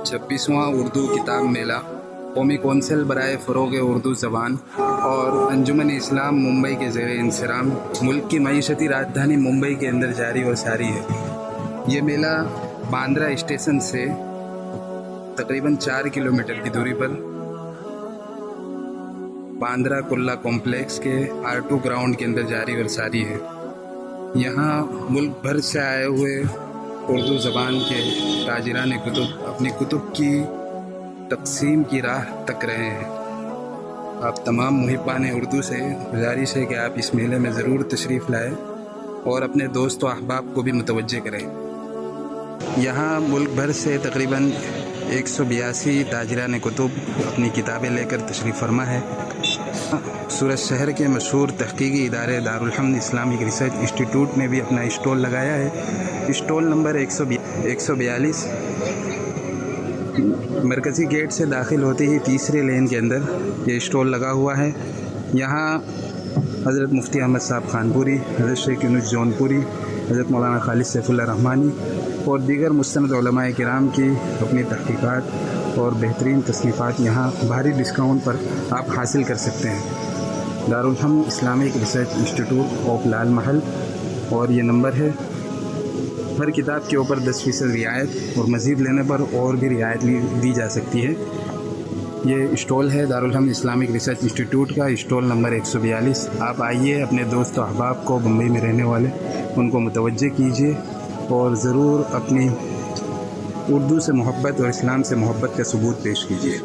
26वां उर्दू किताब मेला कौमी कौंसिल बराए फ़रोग़ उर्दू ज़बान और अंजुमन इस्लाम मुंबई के ज़ेर इंसराम मुल्क की मईशती राजधानी मुंबई के अंदर जारी और सारी है। ये मेला बांद्रा स्टेशन से तकरीबन 4 किलोमीटर की दूरी पर बांद्रा कुल्ला कॉम्प्लेक्स के R2 ग्राउंड के अंदर जारी और सारी है। यहाँ मुल्क भर से आए हुए उर्दू ज़बान के ताजिरान कुतुब अपनी कुतुब की तक़सीम की राह तक रहे हैं। आप तमाम मुहिब्बान उर्दू से गुजारिश है कि आप इस मेले में ज़रूर तशरीफ़ लाएँ और अपने दोस्त व अहबाब को भी मुतवज्जे करें। यहाँ मुल्क भर से तकरीबन 182 ताजिरान कुतुब अपनी किताबें लेकर तशरीफ़ फरमा है। सूरत शहर के मशहूर तहक़ीक़ी इदारे Darul Hamd Islamic research institute ने भी अपना स्टॉल लगाया है। स्टॉल नंबर 142 मरकज़ी गेट से दाखिल होते ही तीसरे लेन के अंदर ये स्टॉल लगा हुआ है। यहाँ हज़रत मुफ्ती अहमद साहब खानपुरी, हज़रत शेख यूनुस जौनपुरी, हज़रत मौलाना खालिद सैफुल्लाह रहमानी और दीगर मुस्तनद उलमाए किराम की अपनी तहक़ीक़ात और बेहतरीन तसनीफ़ात यहाँ भारी डिस्काउंट पर आप हासिल कर सकते हैं। Darul Hamd Islamic research institute of Lal Mahal और ये नंबर है। हर किताब के ऊपर 10% रियायत और मज़ीद लेने पर और भी रियायत दी जा सकती है। ये स्टॉल है Darul Hamd Islamic research institute का, स्टॉल नंबर 142। आप आइए, अपने दोस्त अहबाब को मुंबई में रहने वाले उनको मुतवज्जे कीजिए और ज़रूर अपनी उर्दू से मोहब्बत और इस्लाम से मोहब्बत का सबूत पेश कीजिए।